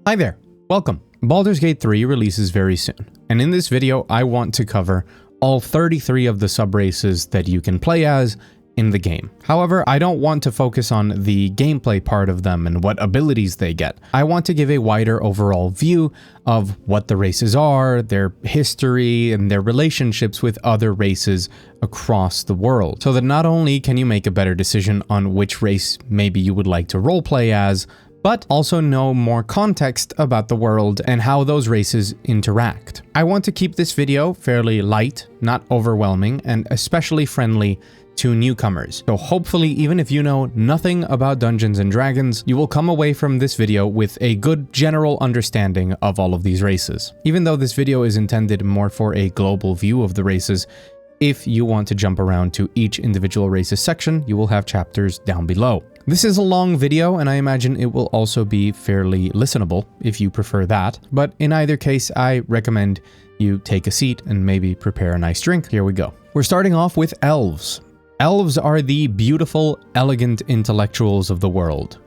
Hi there, welcome. Baldurs Gate 3 releases very soon, and in this video I want to cover all 33 of the subraces that you can play as in the game. However, I don't want to focus on the gameplay part of them and what abilities they get. I want to give a wider overall view of what the races are, their history, and their relationships with other races across the world, so that not only can you make a better decision on which race maybe you would like to roleplay as, but also know more context about the world and how those races interact. I want to keep this video fairly light, not overwhelming, and especially friendly to newcomers. So hopefully, even if you know nothing about Dungeons and Dragons, you will come away from this video with a good general understanding of all of these races. Even though this video is intended more for a global view of the races, if you want to jump around to each individual races section, you will have chapters down below. This is a long video, and I imagine it will also be fairly listenable if you prefer that, but in either case, I recommend you take a seat and maybe prepare a nice drink. Here we go. We're starting off with Elves. Elves are the beautiful, elegant intellectuals of the world.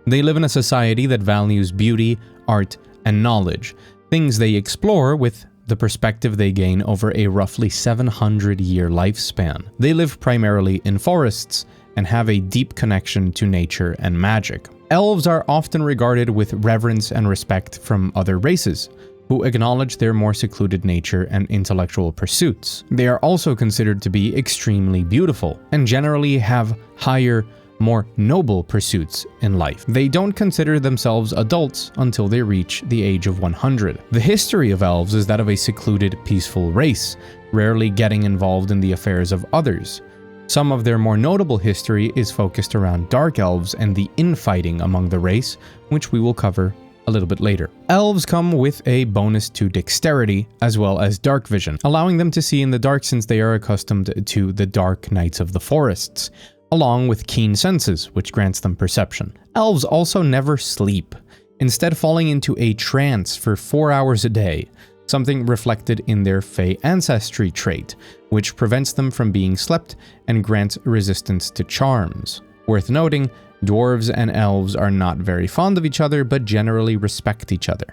They live in a society that values beauty, art, and knowledge, things they explore with the perspective they gain over a roughly 700-year lifespan. They live primarily in forests and have a deep connection to nature and magic. Elves are often regarded with reverence and respect from other races, who acknowledge their more secluded nature and intellectual pursuits. They are also considered to be extremely beautiful, and generally have higher, more noble pursuits in life. They don't consider themselves adults until they reach the age of 100. The history of elves is that of a secluded, peaceful race, rarely getting involved in the affairs of others. Some of their more notable history is focused around dark elves and the infighting among the race, which we will cover a little bit later. Elves come with a bonus to dexterity as well as dark vision, allowing them to see in the dark since they are accustomed to the dark nights of the forests, along with keen senses, which grants them perception. Elves also never sleep, instead falling into a trance for 4 hours a day, something reflected in their Fey ancestry trait, which prevents them from being slept and grants resistance to charms. Worth noting, dwarves and elves are not very fond of each other, but generally respect each other.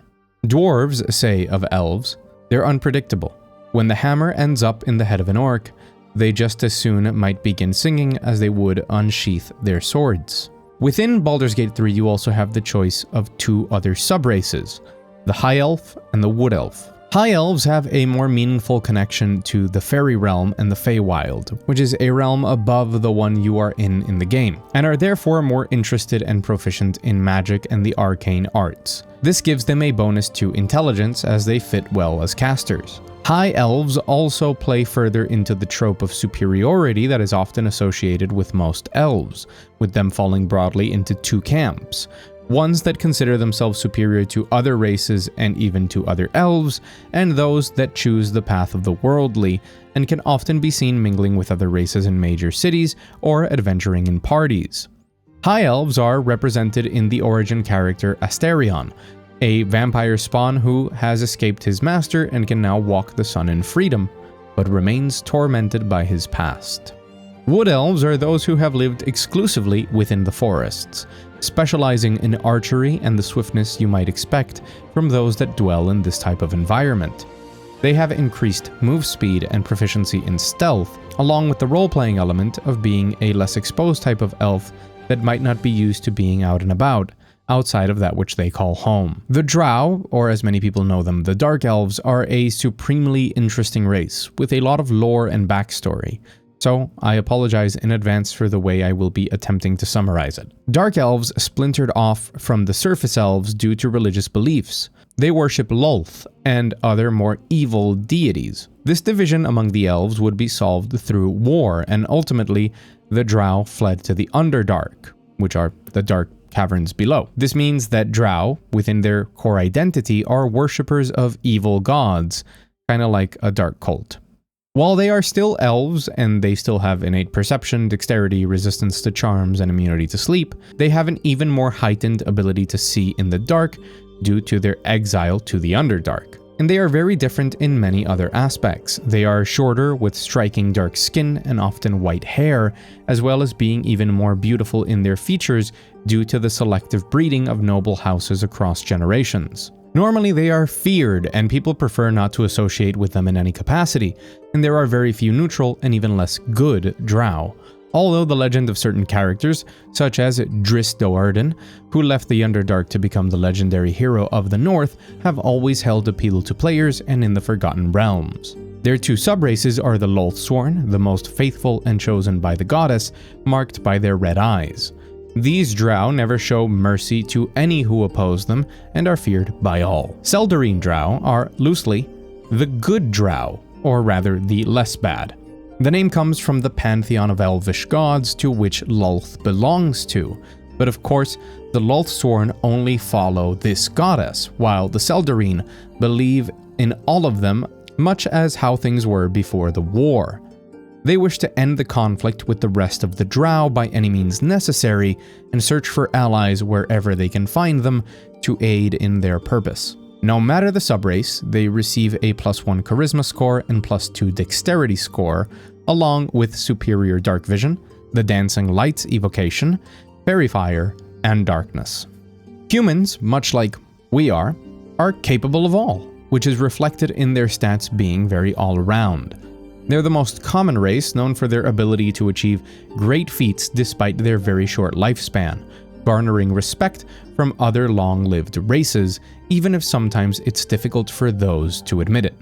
Dwarves say of elves, they're unpredictable. When the hammer ends up in the head of an orc, they just as soon might begin singing as they would unsheath their swords. Within Baldur's Gate 3, you also have the choice of two other subraces, the High Elf and the Wood Elf. High Elves have a more meaningful connection to the Fairy Realm and the Feywild, which is a realm above the one you are in the game, and are therefore more interested and proficient in magic and the arcane arts. This gives them a bonus to intelligence as they fit well as casters. High Elves also play further into the trope of superiority that is often associated with most elves, with them falling broadly into two camps. Ones that consider themselves superior to other races and even to other elves, and those that choose the path of the worldly and can often be seen mingling with other races in major cities or adventuring in parties. High Elves are represented in the origin character Asterion, a vampire spawn who has escaped his master and can now walk the sun in freedom, but remains tormented by his past. Wood Elves are those who have lived exclusively within the forests, specializing in archery and the swiftness you might expect from those that dwell in this type of environment. They have increased move speed and proficiency in stealth, along with the role-playing element of being a less exposed type of elf that might not be used to being out and about, outside of that which they call home. The Drow, or as many people know them, the Dark Elves, are a supremely interesting race, with a lot of lore and backstory. So I apologize in advance for the way I will be attempting to summarize it. Dark Elves splintered off from the Surface Elves due to religious beliefs. They worship Lolth and other more evil deities. This division among the elves would be solved through war, and ultimately, the Drow fled to the Underdark, which are the dark caverns below. This means that Drow, within their core identity, are worshippers of evil gods, kind of like a dark cult. While they are still elves and they still have innate perception, dexterity, resistance to charms, and immunity to sleep, they have an even more heightened ability to see in the dark due to their exile to the Underdark. And they are very different in many other aspects. They are shorter with striking dark skin and often white hair, as well as being even more beautiful in their features due to the selective breeding of noble houses across generations. Normally they are feared and people prefer not to associate with them in any capacity, and there are very few neutral and even less good Drow. Although the legend of certain characters, such as Dris Do'Urden, who left the Underdark to become the legendary hero of the North, have always held appeal to players and in the Forgotten Realms. Their two subraces are the Loathsworn, the most faithful and chosen by the goddess, marked by their red eyes. These Drow never show mercy to any who oppose them and are feared by all. Seldarine Drow are, loosely, the good Drow, or rather the less bad. The name comes from the pantheon of elvish gods to which Lolth belongs to, but of course, the Loathsworn only follow this goddess, while the Seldarine believe in all of them, much as how things were before the war. They wish to end the conflict with the rest of the Drow by any means necessary, and search for allies wherever they can find them to aid in their purpose. No matter the subrace, they receive a +1 charisma score and +2 dexterity score, along with superior dark vision, the dancing lights evocation, fairy fire, and darkness. Humans, much like we are capable of all, which is reflected in their stats being very all-around. They're the most common race, known for their ability to achieve great feats despite their very short lifespan, garnering respect from other long-lived races, even if sometimes it's difficult for those to admit it.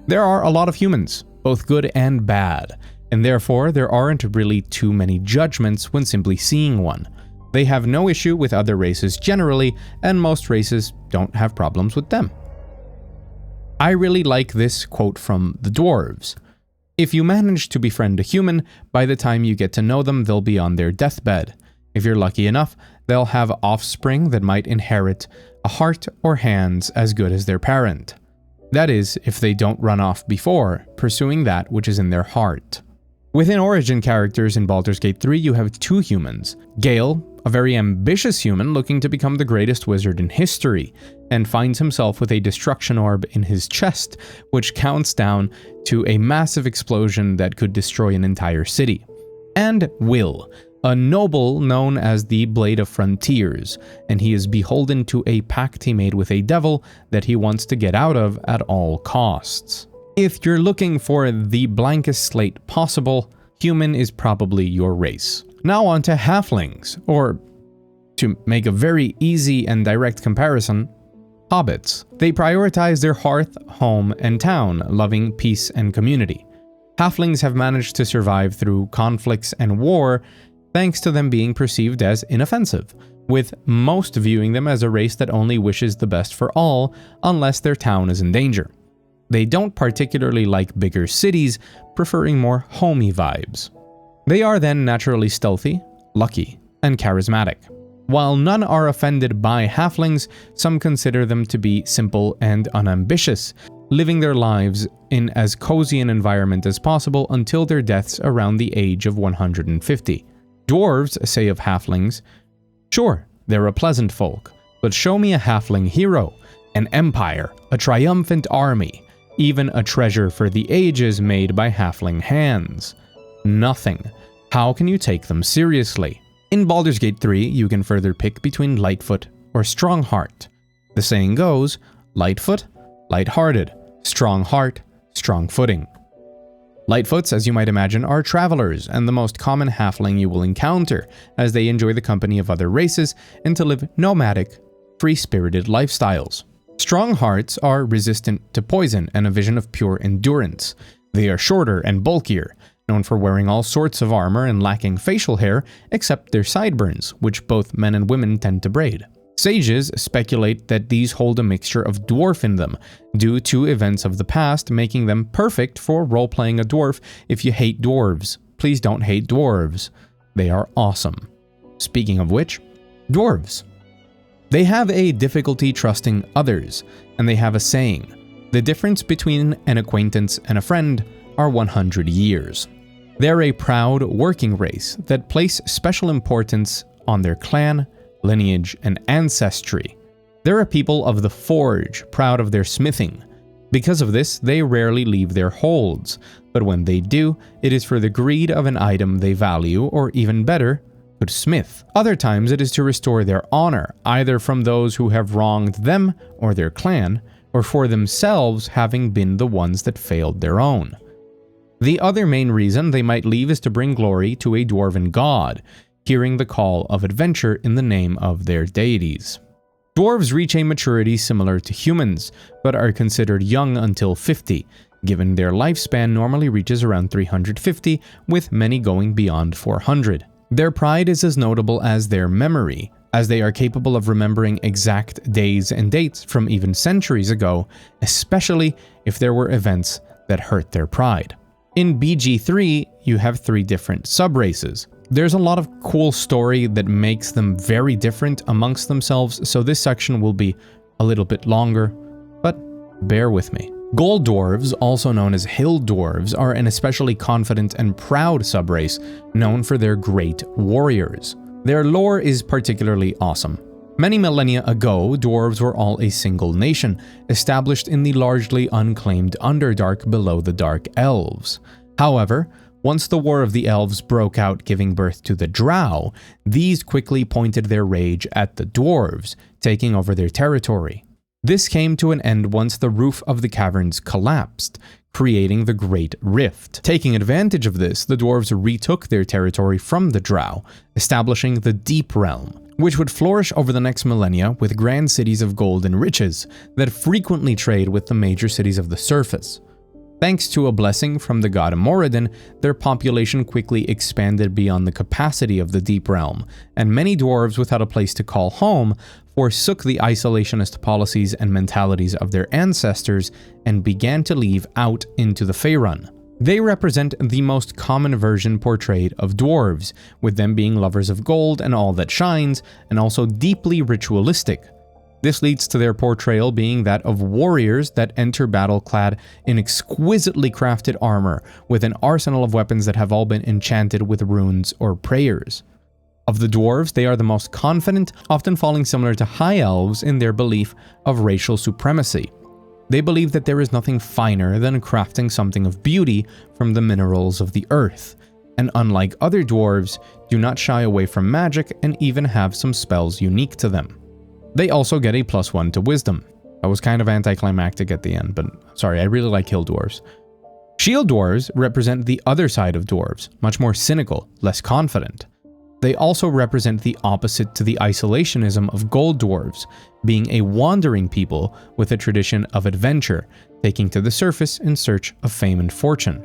There are a lot of humans, both good and bad, and therefore there aren't really too many judgments when simply seeing one. They have no issue with other races generally, and most races don't have problems with them. I really like this quote from the Dwarves. If you manage to befriend a human, by the time you get to know them, they'll be on their deathbed. If you're lucky enough, they'll have offspring that might inherit a heart or hands as good as their parent. That is, if they don't run off before, pursuing that which is in their heart. Within origin characters in Baldurs Gate 3, you have two humans. Gale, a very ambitious human looking to become the greatest wizard in history, and finds himself with a destruction orb in his chest, which counts down to a massive explosion that could destroy an entire city. And Will, a noble known as the Blade of Frontiers, and he is beholden to a pact he made with a devil that he wants to get out of at all costs. If you're looking for the blankest slate possible, human is probably your race. Now on to halflings, or to make a very easy and direct comparison, hobbits. They prioritize their hearth, home, and town, loving peace and community. Halflings have managed to survive through conflicts and war, thanks to them being perceived as inoffensive, with most viewing them as a race that only wishes the best for all, unless their town is in danger. They don't particularly like bigger cities, preferring more homey vibes. They are then naturally stealthy, lucky, and charismatic. While none are offended by halflings, some consider them to be simple and unambitious, living their lives in as cozy an environment as possible until their deaths around the age of 150. Dwarves say of halflings, "Sure, they're a pleasant folk, but show me a halfling hero, an empire, a triumphant army, even a treasure for the ages made by halfling hands. Nothing. How can you take them seriously?" In Baldurs Gate 3, you can further pick between Lightfoot or Strongheart. The saying goes, Lightfoot, lighthearted, strong heart, strong footing. Lightfoots, as you might imagine, are travelers and the most common halfling you will encounter, as they enjoy the company of other races and to live nomadic, free-spirited lifestyles. Strong hearts are resistant to poison and a vision of pure endurance. They are shorter and bulkier, known for wearing all sorts of armor and lacking facial hair except their sideburns, which both men and women tend to braid. Sages speculate that these hold a mixture of dwarf in them, due to events of the past making them perfect for role-playing a dwarf. If you hate dwarves, please don't hate dwarves. They are awesome. Speaking of which, dwarves. They have a difficulty trusting others, and they have a saying, "The difference between an acquaintance and a friend are 100 years. They're a proud working race that place special importance on their clan, lineage, and ancestry. They're a people of the forge, proud of their smithing. Because of this, they rarely leave their holds, but when they do, it is for the greed of an item they value, or even better, could smith. Other times it is to restore their honor, either from those who have wronged them or their clan, or for themselves having been the ones that failed their own. The other main reason they might leave is to bring glory to a dwarven god, hearing the call of adventure in the name of their deities. Dwarves reach a maturity similar to humans, but are considered young until 50, given their lifespan normally reaches around 350, with many going beyond 400. Their pride is as notable as their memory, as they are capable of remembering exact days and dates from even centuries ago, especially if there were events that hurt their pride. In BG3, you have 3 different subraces. There's a lot of cool story that makes them very different amongst themselves, so this section will be a little bit longer, but bear with me. Gold Dwarves, also known as Hill Dwarves, are an especially confident and proud subrace known for their great warriors. Their lore is particularly awesome. Many millennia ago, dwarves were all a single nation, established in the largely unclaimed Underdark below the Dark Elves. However, once the War of the Elves broke out, giving birth to the Drow, these quickly pointed their rage at the dwarves, taking over their territory. This came to an end once the roof of the caverns collapsed, creating the Great Rift. Taking advantage of this, the dwarves retook their territory from the Drow, establishing the Deep Realm, which would flourish over the next millennia with grand cities of gold and riches that frequently trade with the major cities of the surface. Thanks to a blessing from the god Moradin, their population quickly expanded beyond the capacity of the Deep Realm, and many dwarves without a place to call home forsook the isolationist policies and mentalities of their ancestors and began to leave out into the Faerun. They represent the most common version portrayed of dwarves, with them being lovers of gold and all that shines, and also deeply ritualistic. This leads to their portrayal being that of warriors that enter battle clad in exquisitely crafted armor, with an arsenal of weapons that have all been enchanted with runes or prayers. Of the dwarves, they are the most confident, often falling similar to high elves in their belief of racial supremacy. They believe that there is nothing finer than crafting something of beauty from the minerals of the earth, and unlike other dwarves, do not shy away from magic and even have some spells unique to them. They also get a +1 to wisdom. That was kind of anticlimactic at the end, but sorry, I really like hill dwarves. Shield dwarves represent the other side of dwarves, much more cynical, less confident. They also represent the opposite to the isolationism of gold dwarves, being a wandering people with a tradition of adventure, taking to the surface in search of fame and fortune.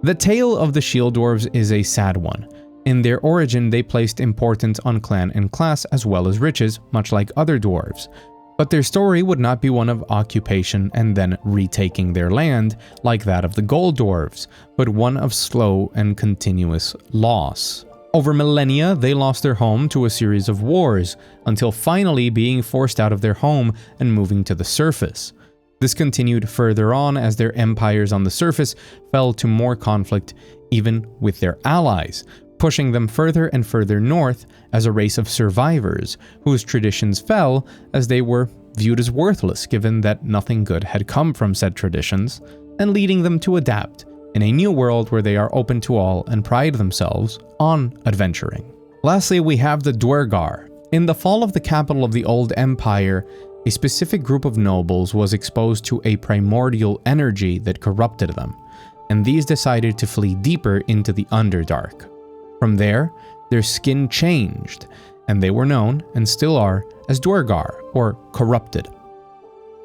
The tale of the shield dwarves is a sad one. In their origin, they placed importance on clan and class as well as riches, much like other dwarves. But their story would not be one of occupation and then retaking their land, like that of the gold dwarves, but one of slow and continuous loss. Over millennia, they lost their home to a series of wars, until finally being forced out of their home and moving to the surface. This continued further on as their empires on the surface fell to more conflict even with their allies, pushing them further and further north as a race of survivors whose traditions fell as they were viewed as worthless given that nothing good had come from said traditions, and leading them to adapt in a new world where they are open to all and pride themselves on adventuring. Lastly, we have the Duergar. In the fall of the capital of the Old Empire, a specific group of nobles was exposed to a primordial energy that corrupted them, and these decided to flee deeper into the Underdark. From there, their skin changed, and they were known, and still are, as Duergar, or corrupted.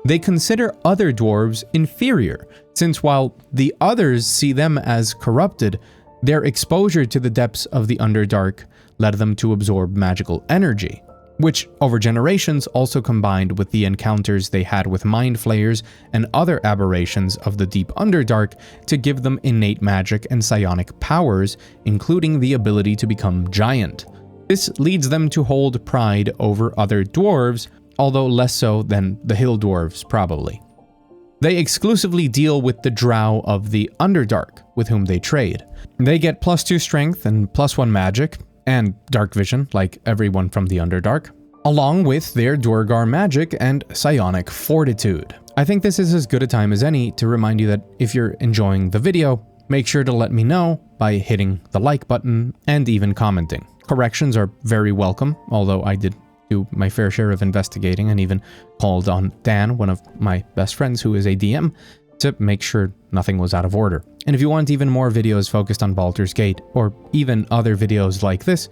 They consider other dwarves inferior, since while the others see them as corrupted, their exposure to the depths of the Underdark led them to absorb magical energy, which over generations also combined with the encounters they had with mind flayers and other aberrations of the deep Underdark to give them innate magic and psionic powers, including the ability to become giant. This leads them to hold pride over other dwarves, although less so than the hill dwarves probably. They exclusively deal with the Drow of the Underdark, with whom they trade. They get +2 strength and +1 magic, and dark vision, like everyone from the Underdark. along with their Duergar magic and psionic fortitude. I think this is as good a time as any to remind you that if you're enjoying the video, make sure to let me know by hitting the like button and even commenting. Corrections are very welcome, although I did do my fair share of investigating and even called on Dan, one of my best friends who is a DM, to make sure nothing was out of order. And if you want even more videos focused on Baldur's Gate, or even other videos like this,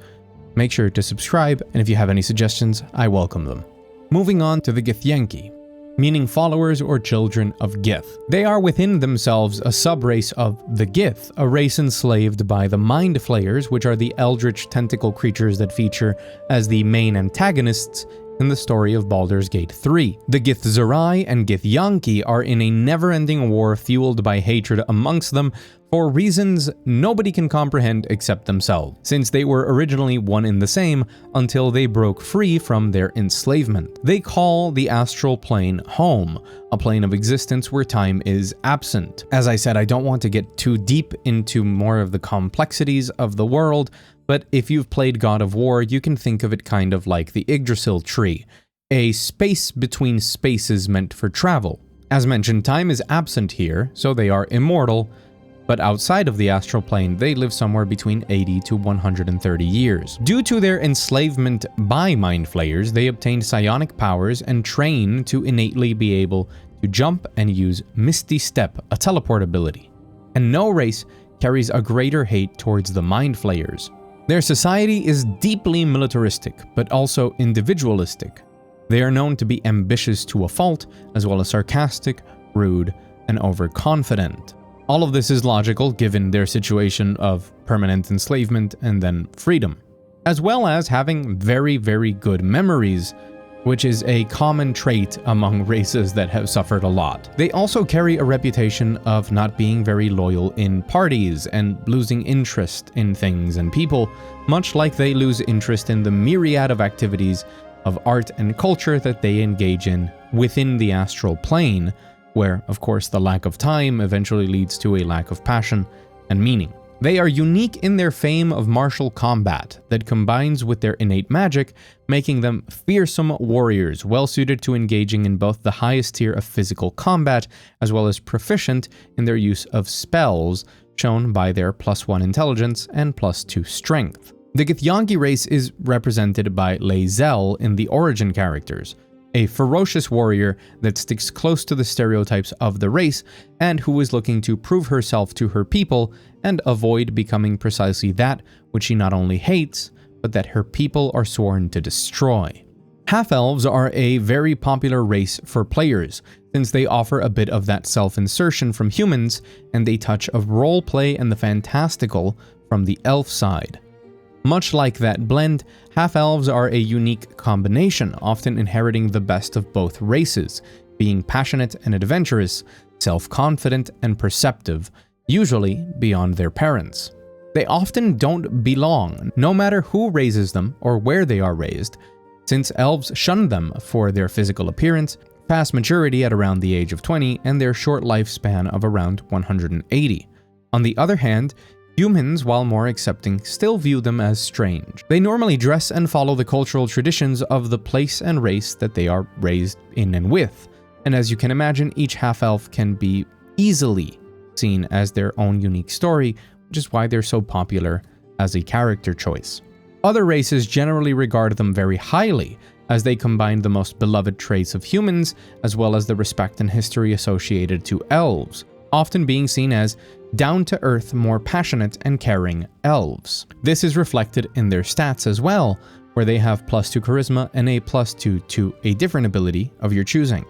make sure to subscribe, and if you have any suggestions, I welcome them. Moving on to the Githyanki, meaning followers or children of Gith. They are within themselves a subrace of the Gith, a race enslaved by the Mind Flayers, which are the eldritch tentacle creatures that feature as the main antagonists in the story of Baldur's Gate 3. The Githzerai and Githyanki are in a never-ending war fueled by hatred amongst them for reasons nobody can comprehend except themselves, since they were originally one and the same until they broke free from their enslavement. They call the astral plane home, a plane of existence where time is absent. As I said, I don't want to get too deep into more of the complexities of the world, but if you've played God of War, you can think of it kind of like the Yggdrasil tree, a space between spaces meant for travel. As mentioned, time is absent here, so they are immortal, but outside of the astral plane, they live somewhere between 80 to 130 years. Due to their enslavement by Mind Flayers, they obtained psionic powers and train to innately be able to jump and use Misty Step, a teleport ability. And no race carries a greater hate towards the Mind Flayers. Their society is deeply militaristic, but also individualistic. They are known to be ambitious to a fault, as well as sarcastic, rude, and overconfident. All of this is logical given their situation of permanent enslavement and then freedom, as well as having very, very good memories, which is a common trait among races that have suffered a lot. They also carry a reputation of not being very loyal in parties and losing interest in things and people, much like they lose interest in the myriad of activities of art and culture that they engage in within the astral plane, where, of course, the lack of time eventually leads to a lack of passion and meaning. They are unique in their fame of martial combat that combines with their innate magic, making them fearsome warriors, well-suited to engaging in both the highest tier of physical combat, as well as proficient in their use of spells, shown by their +1 intelligence and +2 strength. The Githyanki race is represented by Lae'zel in the origin characters, a ferocious warrior that sticks close to the stereotypes of the race and who is looking to prove herself to her people and avoid becoming precisely that which she not only hates, but that her people are sworn to destroy. Half-elves are a very popular race for players, since they offer a bit of that self-insertion from humans and a touch of roleplay and the fantastical from the elf side. Much like that blend, half-elves are a unique combination, often inheriting the best of both races, being passionate and adventurous, self-confident and perceptive, usually beyond their parents. They often don't belong, no matter who raises them or where they are raised, since elves shun them for their physical appearance, fast maturity at around the age of 20, and their short lifespan of around 180. On the other hand, humans, while more accepting, still view them as strange. They normally dress and follow the cultural traditions of the place and race that they are raised in and with, and as you can imagine, each half-elf can be easily seen as their own unique story, which is why they're so popular as a character choice. Other races generally regard them very highly, as they combine the most beloved traits of humans, as well as the respect and history associated to elves, often being seen as down-to-earth, more passionate and caring elves. This is reflected in their stats as well, where they have +2 charisma and a +2 to a different ability of your choosing.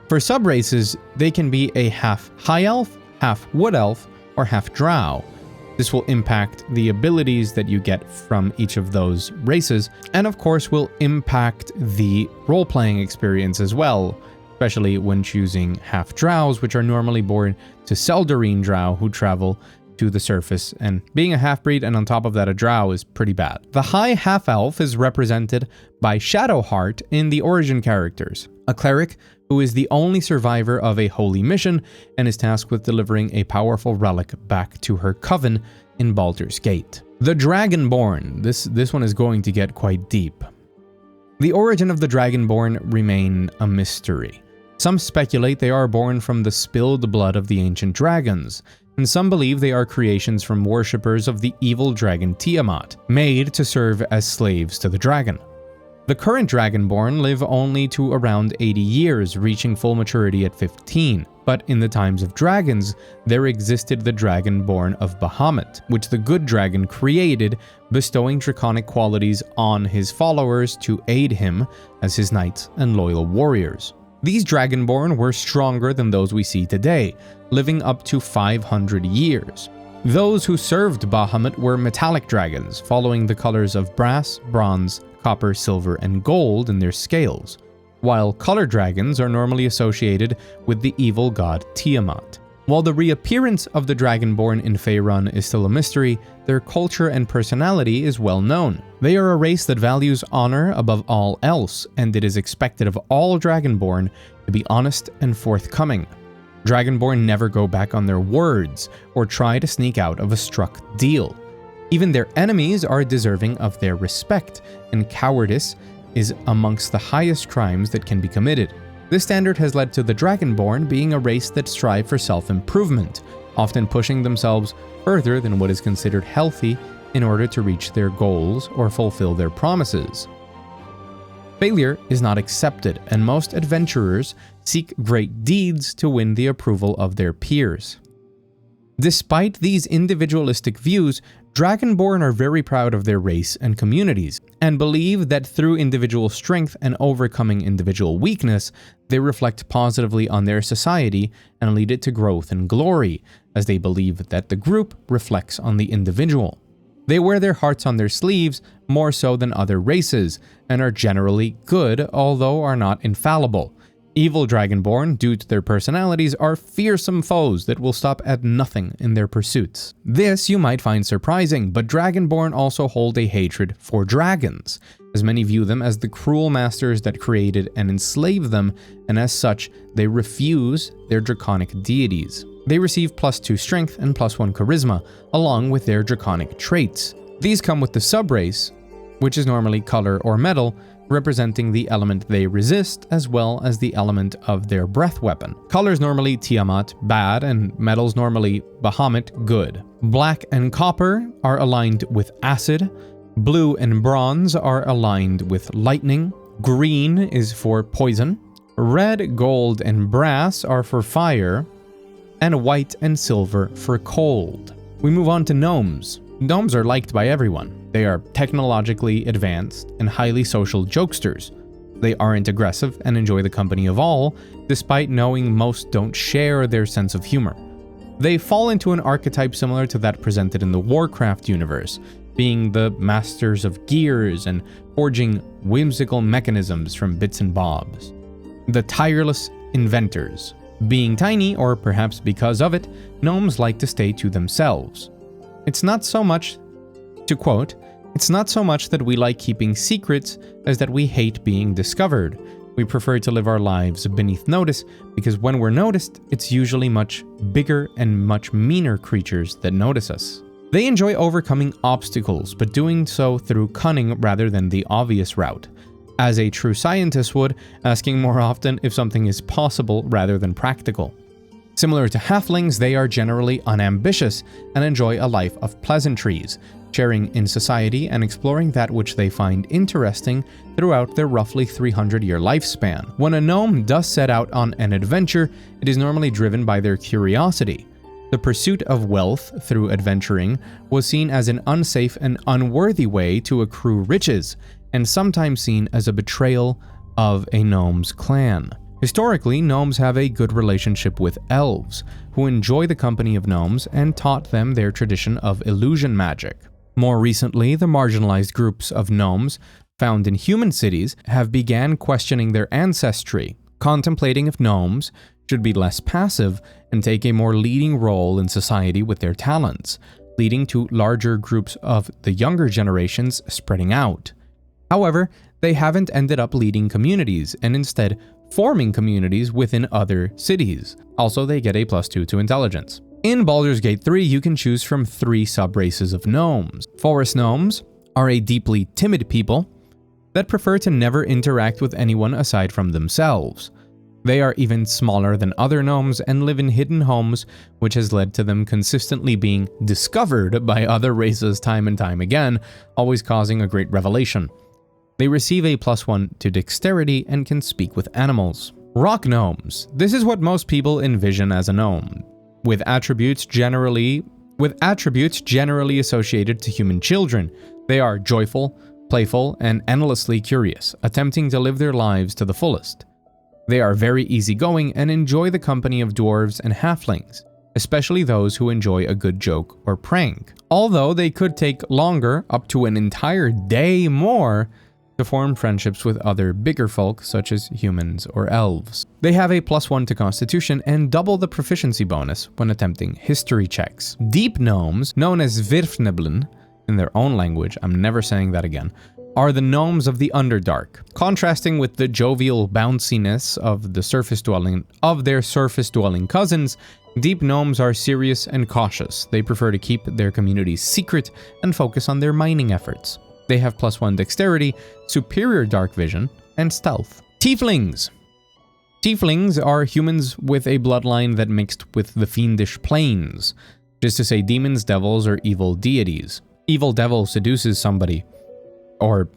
For subraces, they can be a half high elf, half wood elf, or half drow. This will impact the abilities that you get from each of those races, and of course will impact the role-playing experience as well, especially when choosing half drows, which are normally born to Seldarine drow who travel to the surface, and being a half-breed and on top of that a drow is pretty bad. The high half-elf is represented by Shadowheart in the origin characters, a cleric who is the only survivor of a holy mission and is tasked with delivering a powerful relic back to her coven in Baldur's Gate. The Dragonborn, this one is going to get quite deep. The origin of the Dragonborn remain a mystery. Some speculate they are born from the spilled blood of the ancient dragons, and some believe they are creations from worshippers of the evil dragon Tiamat, made to serve as slaves to the dragon. The current Dragonborn live only to around 80 years, reaching full maturity at 15. But in the times of dragons, there existed the Dragonborn of Bahamut, which the good dragon created, bestowing draconic qualities on his followers to aid him as his knights and loyal warriors. These Dragonborn were stronger than those we see today, living up to 500 years. Those who served Bahamut were metallic dragons, following the colors of brass, bronze, copper, silver, and gold in their scales, while color dragons are normally associated with the evil god Tiamat. While the reappearance of the Dragonborn in Faerun is still a mystery, their culture and personality is well known. They are a race that values honor above all else, and it is expected of all Dragonborn to be honest and forthcoming. Dragonborn never go back on their words or try to sneak out of a struck deal. Even their enemies are deserving of their respect, and cowardice is amongst the highest crimes that can be committed. This standard has led to the Dragonborn being a race that strive for self-improvement, often pushing themselves further than what is considered healthy in order to reach their goals or fulfill their promises. Failure is not accepted, and most adventurers seek great deeds to win the approval of their peers. Despite these individualistic views, Dragonborn are very proud of their race and communities, and believe that through individual strength and overcoming individual weakness, they reflect positively on their society and lead it to growth and glory, as they believe that the group reflects on the individual. They wear their hearts on their sleeves more so than other races, and are generally good, although are not infallible. Evil Dragonborn, due to their personalities, are fearsome foes that will stop at nothing in their pursuits. This you might find surprising, but Dragonborn also hold a hatred for dragons, as many view them as the cruel masters that created and enslaved them, and as such, they refuse their draconic deities. They receive +2 strength and +1 charisma, along with their draconic traits. These come with the subrace, which is normally color or metal, representing the element they resist, as well as the element of their breath weapon. Colors normally Tiamat, bad, and metals normally Bahamut, good. Black and copper are aligned with acid, blue and bronze are aligned with lightning, green is for poison, red, gold, and brass are for fire, and white and silver for cold. We move on to gnomes. Gnomes are liked by everyone. They are technologically advanced and highly social jokesters. They aren't aggressive and enjoy the company of all, despite knowing most don't share their sense of humor. They fall into an archetype similar to that presented in the Warcraft universe, being the masters of gears and forging whimsical mechanisms from bits and bobs. The tireless inventors. Being tiny, or perhaps because of it, gnomes like to stay to themselves. It's not so much, to quote, "It's not so much that we like keeping secrets as that we hate being discovered. We prefer to live our lives beneath notice because when we're noticed, it's usually much bigger and much meaner creatures that notice us." They enjoy overcoming obstacles, but doing so through cunning rather than the obvious route. As a true scientist would, asking more often if something is possible rather than practical. Similar to halflings, they are generally unambitious and enjoy a life of pleasantries, sharing in society and exploring that which they find interesting throughout their roughly 300-year lifespan. When a gnome does set out on an adventure, it is normally driven by their curiosity. The pursuit of wealth through adventuring was seen as an unsafe and unworthy way to accrue riches, and sometimes seen as a betrayal of a gnome's clan. Historically, gnomes have a good relationship with elves, who enjoy the company of gnomes and taught them their tradition of illusion magic. More recently, the marginalized groups of gnomes found in human cities have began questioning their ancestry, contemplating if gnomes should be less passive and take a more leading role in society with their talents, leading to larger groups of the younger generations spreading out. However, they haven't ended up leading communities, and instead forming communities within other cities. Also, they get a +2 to intelligence. In Baldurs Gate 3, you can choose from 3 subraces of gnomes. Forest gnomes are a deeply timid people. that prefer to never interact with anyone aside from themselves. They are even smaller than other gnomes and live in hidden homes, which has led to them consistently being discovered by other races time and time again, always causing a great revelation. They receive a +1 to dexterity and can speak with animals. Rock gnomes. This is what most people envision as a gnome, with attributes generally associated to human children. They are joyful, playful, and endlessly curious, attempting to live their lives to the fullest. They are very easygoing and enjoy the company of dwarves and halflings, especially those who enjoy a good joke or prank. Although they could take longer, up to an entire day more, to form friendships with other bigger folk such as humans or elves. They have a +1 to constitution and double the proficiency bonus when attempting history checks. Deep gnomes, known as Virfneblin in their own language, I'm never saying that again, are the gnomes of the Underdark. Contrasting with the jovial bounciness of their surface-dwelling cousins, deep gnomes are serious and cautious. They prefer to keep their communities secret and focus on their mining efforts. They have +1 dexterity, superior dark vision, and stealth. Tieflings. Tieflings are humans with a bloodline that mixed with the fiendish planes, just to say demons, devils, or evil deities. Evil devil seduces somebody, or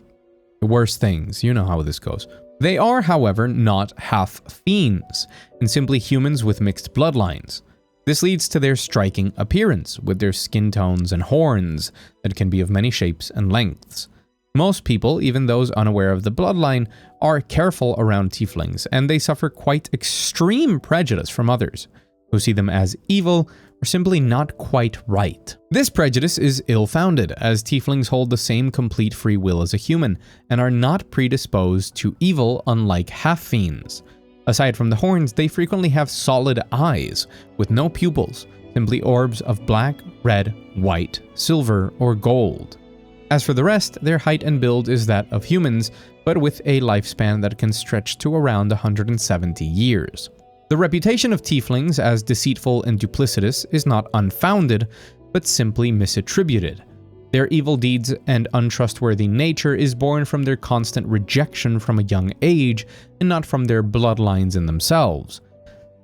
worse things, you know how this goes. They are, however, not half fiends, and simply humans with mixed bloodlines. This leads to their striking appearance, with their skin tones and horns that can be of many shapes and lengths. Most people, even those unaware of the bloodline, are careful around tieflings, and they suffer quite extreme prejudice from others, who see them as evil or simply not quite right. This prejudice is ill-founded, as tieflings hold the same complete free will as a human, and are not predisposed to evil unlike half-fiends. Aside from the horns, they frequently have solid eyes, with no pupils, simply orbs of black, red, white, silver, or gold. As for the rest, their height and build is that of humans, but with a lifespan that can stretch to around 170 years. The reputation of tieflings as deceitful and duplicitous is not unfounded, but simply misattributed. Their evil deeds and untrustworthy nature is born from their constant rejection from a young age, and not from their bloodlines in themselves.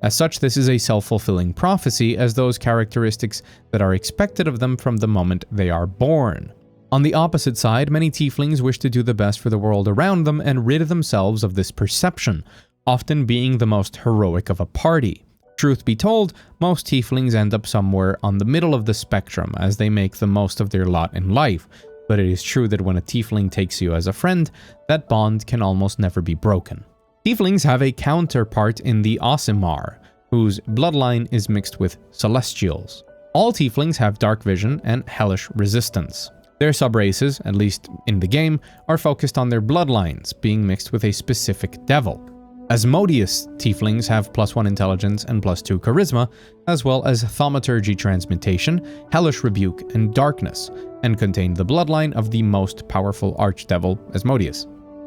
As such, this is a self-fulfilling prophecy, as those characteristics that are expected of them from the moment they are born. On the opposite side, many tieflings wish to do the best for the world around them and rid themselves of this perception, often being the most heroic of a party. Truth be told, most tieflings end up somewhere on the middle of the spectrum, as they make the most of their lot in life, but it is true that when a tiefling takes you as a friend, that bond can almost never be broken. Tieflings have a counterpart in the Aasimar, whose bloodline is mixed with celestials. All tieflings have dark vision and hellish resistance. Their subraces, at least in the game, are focused on their bloodlines, being mixed with a specific devil. Asmodeus tieflings have +1 intelligence and +2 charisma, as well as thaumaturgy transmutation, hellish rebuke, and darkness, and contain the bloodline of the most powerful archdevil, Asmodeus.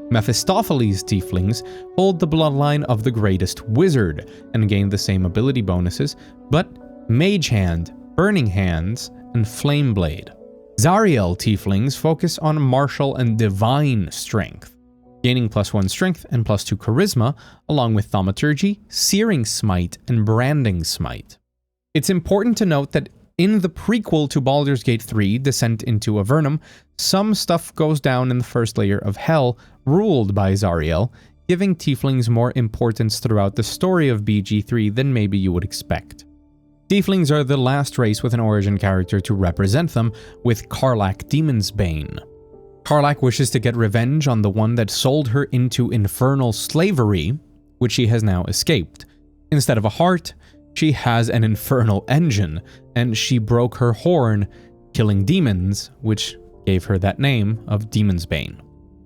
Mephistopheles tieflings hold the bloodline of the greatest wizard, and gain the same ability bonuses, but Mage Hand, Burning Hands, and Flame Blade. Zariel tieflings focus on martial and divine strength, gaining +1 strength and +2 charisma, along with thaumaturgy, searing smite, and branding smite. It's important to note that in the prequel to Baldurs Gate 3, Descent into Avernum, some stuff goes down in the first layer of Hell, ruled by Zariel, giving tieflings more importance throughout the story of BG3 than maybe you would expect. Tieflings are the last race with an origin character to represent them, with Karlach Demon's Bane. Karlach wishes to get revenge on the one that sold her into infernal slavery, which she has now escaped. Instead of a heart, she has an infernal engine, and she broke her horn, killing demons, which gave her that name of Demon's Bane.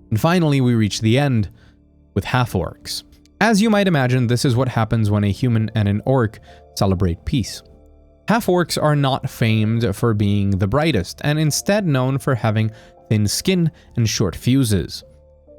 And finally, we reach the end with half-orcs. As you might imagine, this is what happens when a human and an orc celebrate peace. Half-orcs are not famed for being the brightest, and instead known for having thin skin and short fuses.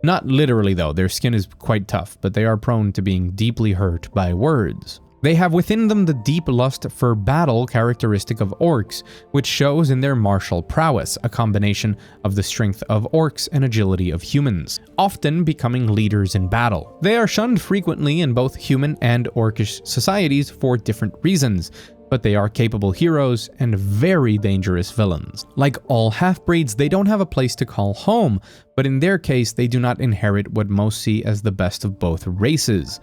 Not literally though, their skin is quite tough, but they are prone to being deeply hurt by words. They have within them the deep lust for battle characteristic of orcs, which shows in their martial prowess, a combination of the strength of orcs and agility of humans, often becoming leaders in battle. They are shunned frequently in both human and orcish societies for different reasons, but they are capable heroes and very dangerous villains. Like all half-breeds, they don't have a place to call home, but in their case, they do not inherit what most see as the best of both races.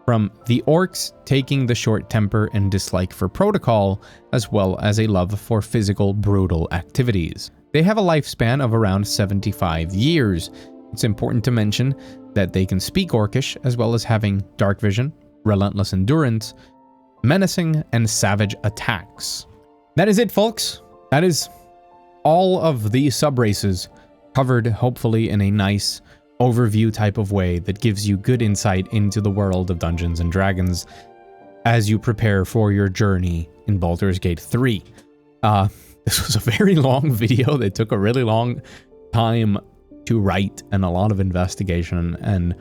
From the orcs taking the short temper and dislike for protocol, as well as a love for physical, brutal activities. They have a lifespan of around 75 years. It's important to mention that they can speak Orcish, as well as having dark vision, relentless endurance, menacing, and savage attacks. That is it, folks. That is all of the subraces covered, hopefully in a nice overview type of way that gives you good insight into the world of Dungeons & Dragons as you prepare for your journey in Baldur's Gate 3. This was a very long video that took a really long time to write and a lot of investigation and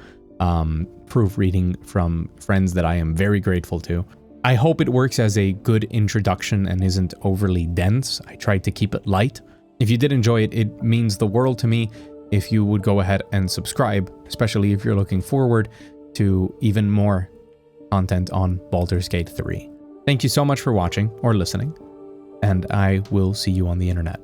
proofreading from friends that I am very grateful to. I hope it works as a good introduction and isn't overly dense. I tried to keep it light. If you did enjoy it, it means the world to me if you would go ahead and subscribe, especially if you're looking forward to even more content on Baldur's Gate 3. Thank you so much for watching or listening, and I will see you on the internet.